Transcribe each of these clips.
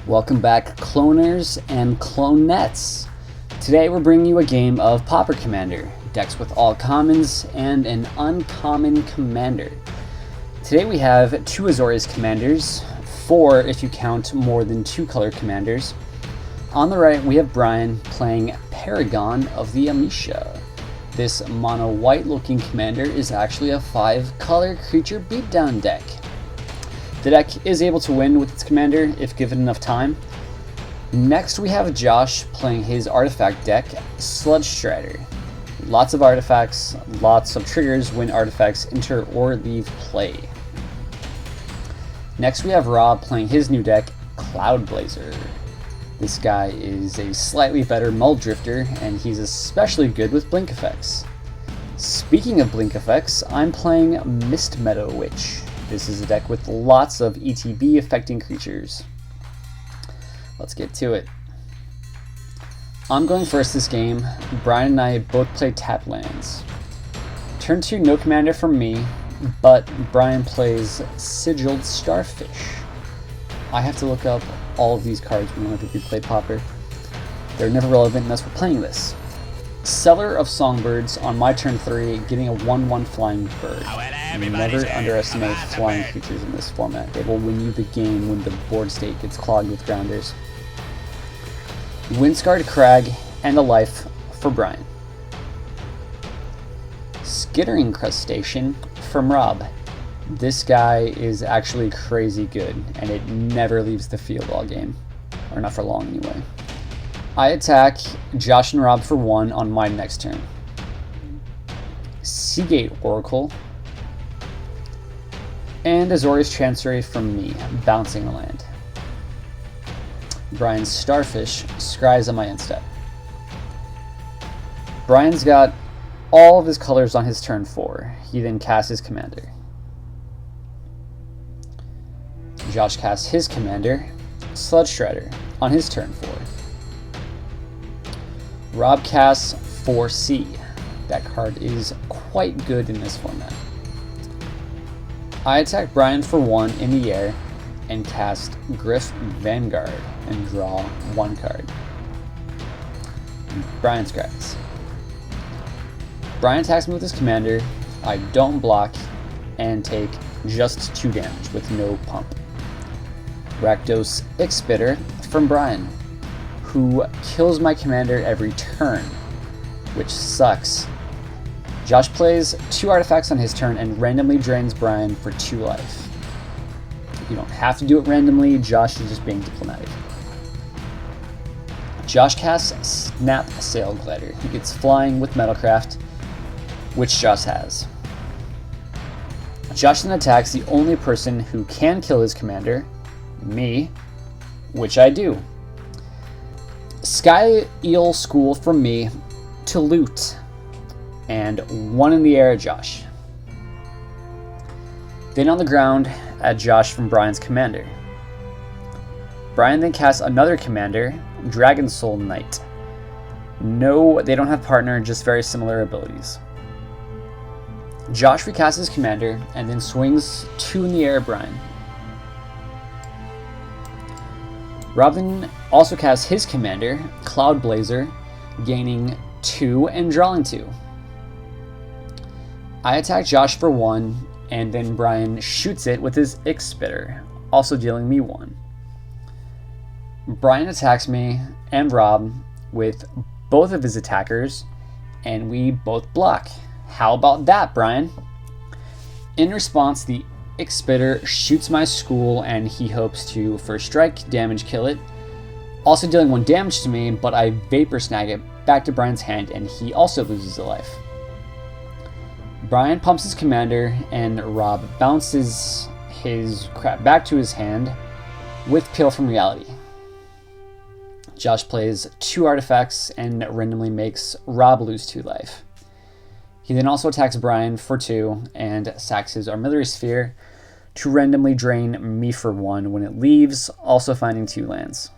Welcome back, cloners and clonettes. Today we're bringing you a game of Pauper Commander, decks with all commons and an uncommon commander. Today we have 2 Azorius commanders, 4 if you count more than 2 color commanders. On the right we have Brian playing Paragon of the Amesha. This mono white looking commander is actually a 5 color creature beatdown deck. The deck is able to win with its commander if given enough time. Next we have Josh playing his artifact deck, Sludge Strider. Lots of artifacts, lots of triggers when artifacts enter or leave play. Next we have Rob playing his new deck, Cloudblazer. This guy is a slightly better mull drifter, and he's especially good with blink effects. Speaking of blink effects, I'm playing Mistmeadow Witch. This is a deck with lots of ETB affecting creatures. Let's get to it. I'm going first this game. Brian and I both play tap lands. Turn 2, no commander from me, but Brian plays Sigilled Starfish. I have to look up all of these cards whenever we play Pauper. They're never relevant unless we're playing this. Seller of Songbirds on my turn 3, getting a 1/1 flying bird. Never underestimate flying creatures in this format. They will win you the game when the board state gets clogged with grounders. Windscarred Crag and a life for Brian. Skittering Crustacean from Rob. This guy is actually crazy good, and it never leaves the field all game. Or not for long anyway. I attack Josh and Rob for 1 on my next turn. Seagate Oracle. And Azorius Chancery from me, bouncing a land. Brian's Starfish scries on my end step. Brian's got all of his colors on his turn 4. He then casts his commander. Josh casts his commander, Sludge Strider, on his turn 4. Rob casts 4C. That card is quite good in this format. I attack Brian for 1 in the air and cast Griff Vanguard and draw 1 card. Brian scries. Brian attacks me with his commander. I don't block and take just 2 damage with no pump. Rakdos Ixbitter from Brian, who kills my commander every turn, which sucks. Josh plays 2 artifacts on his turn and randomly drains Brian for 2 life. You don't have to do it randomly, Josh is just being diplomatic. Josh casts Snap Sail Glider. He gets flying with Metalcraft, which Josh has. Josh then attacks the only person who can kill his commander, me, which I do. Sky Eel School from me to loot, and 1 in the air at Josh. Then on the ground at Josh from Brian's commander. Brian then casts another commander, Dragon Soul Knight. No, they don't have partner, just very similar abilities. Josh recasts his commander and then swings 2 in the air at Brian. Robin also casts his commander, Cloudblazer, gaining 2 and drawing 2. I attack Josh for 1, and then Brian shoots it with his Ixbitter, also dealing me 1. Brian attacks me and Rob with both of his attackers, and we both block. How about that, Brian? In response, the Ixbitter shoots my school, and he hopes to first strike, damage, kill it, also dealing 1 damage to me, but I Vapor Snag it back to Brian's hand, and he also loses a life. Brian pumps his commander, and Rob bounces his crap back to his hand with Peel from Reality. Josh plays 2 artifacts and randomly makes Rob lose 2 life. He then also attacks Brian for 2 and sacks his Armillary Sphere to randomly drain me for 1 when it leaves, also finding 2 lands.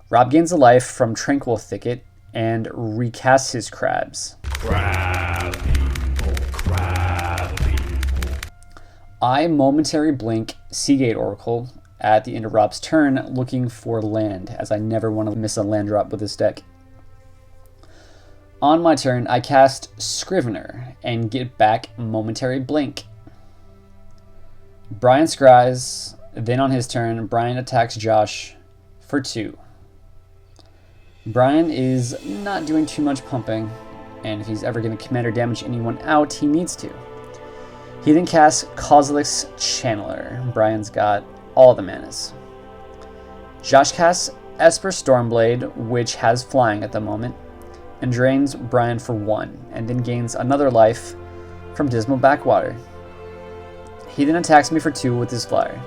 Rob gains a life from Tranquil Thicket and recasts his crabs. Crab people, crab I momentary blink Seagate Oracle at the end of Rob's turn, looking for land, as I never want to miss a land drop with this deck. On my turn, I cast Scrivener and get back momentary blink. Brian scries, then on his turn, Brian attacks Josh for 2. Brian is not doing too much pumping, and if he's ever going to commander damage anyone out, he needs to. He then casts Kozilek's Channeler. Brian's got all the manas. Josh casts Esper Stormblade, which has flying at the moment, and drains Brian for 1, and then gains another life from Dismal Backwater. He then attacks me for 2 with his flyer.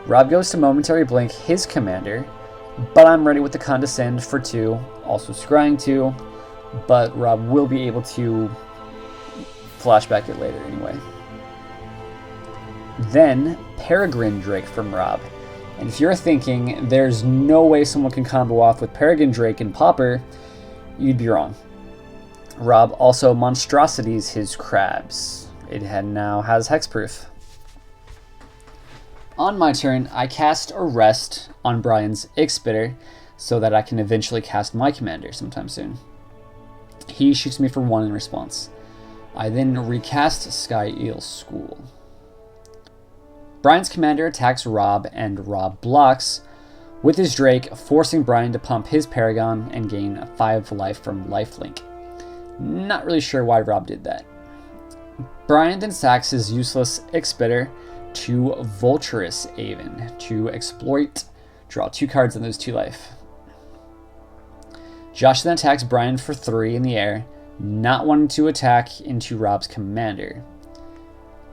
Rob goes to momentary blink his commander, but I'm ready with the Condescend for 2, also scrying 2, but Rob will be able to flashback it later anyway. Then Paragon Drake from Rob. And if you're thinking there's no way someone can combo off with Paragon Drake and Pauper, you'd be wrong. Rob also monstrosities his crabs. It now has hexproof. On my turn, I cast Arrest on Brian's Ixbitter so that I can eventually cast my commander sometime soon. He shoots me for 1 in response. I then recast Sky Eel School. Brian's commander attacks Rob, and Rob blocks with his Drake, forcing Brian to pump his Paragon and gain 5 life from lifelink. Not really sure why Rob did that. Brian then sacks his useless Ixbitter to Vulturous Aven to exploit, draw 2 cards and lose 2 life. Josh then attacks Brian for 3 in the air, not wanting to attack into Rob's commander.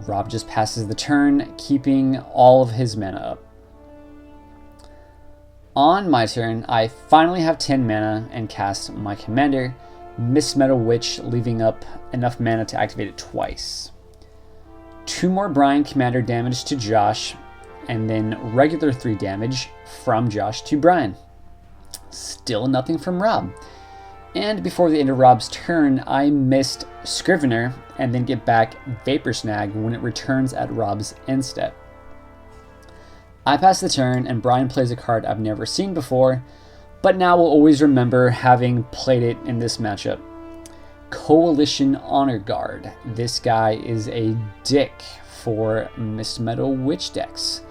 Rob just passes the turn, keeping all of his mana up. On my turn, I finally have 10 mana and cast my commander, Mistmeadow Witch, leaving up enough mana to activate it twice. 2 more Brian commander damage to Josh, and then regular 3 damage from Josh to Brian. Still nothing from Rob. And before the end of Rob's turn, I missed Scrivener and then get back Vapor Snag when it returns at Rob's end step. I pass the turn and Brian plays a card I've never seen before, but now will always remember having played it in this matchup. Coalition Honor Guard. This guy is a dick for Mistmeadow Witch decks.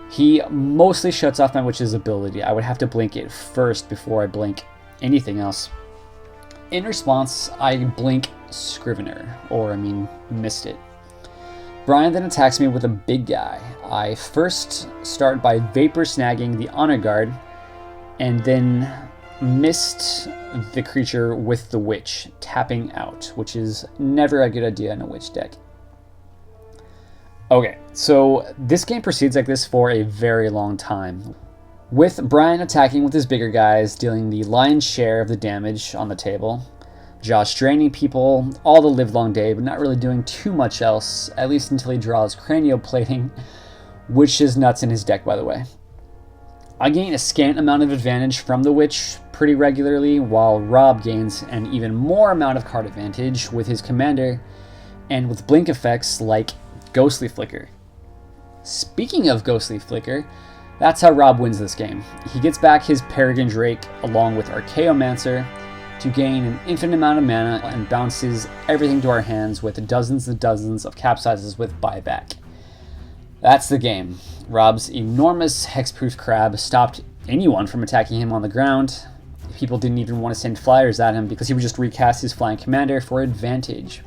He mostly shuts off my Witch's ability. I would have to blink it first before I blink anything else. In response, I blink Scrivener, missed it. Brian then attacks me with a big guy. I first start by Vapor Snagging the Honor Guard, and then missed the creature with the Witch, tapping out, which is never a good idea in a Witch deck. Okay, so this game proceeds like this for a very long time, with Brian attacking with his bigger guys, dealing the lion's share of the damage on the table, Josh draining people all the livelong day, but not really doing too much else, at least until he draws Cranioplating, which is nuts in his deck, by the way. I gain a scant amount of advantage from the Witch pretty regularly, while Rob gains an even more amount of card advantage with his commander, and with blink effects like Ghostly Flicker. Speaking of Ghostly Flicker, that's how Rob wins this game. He gets back his Paragon Drake along with Archaeomancer to gain an infinite amount of mana and bounces everything to our hands with dozens and dozens of capsizes with buyback. That's the game. Rob's enormous hexproof crab stopped anyone from attacking him on the ground. People didn't even want to send flyers at him because he would just recast his flying commander for advantage.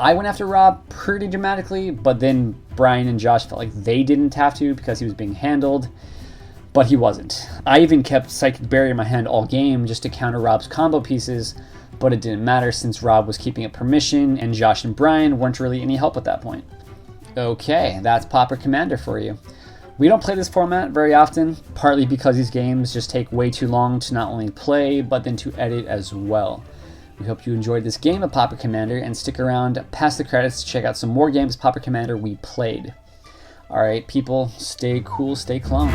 I went after Rob pretty dramatically, but then Brian and Josh felt like they didn't have to because he was being handled, but he wasn't. I even kept Psychic Barrier in my hand all game just to counter Rob's combo pieces, but it didn't matter since Rob was keeping up permission and Josh and Brian weren't really any help at that point. Okay, that's Pauper Commander for you. We don't play this format very often, partly because these games just take way too long to not only play, but then to edit as well. We hope you enjoyed this game of Pauper Commander and stick around past the credits to check out some more games of Pauper Commander we played. Alright people, stay cool, stay clone.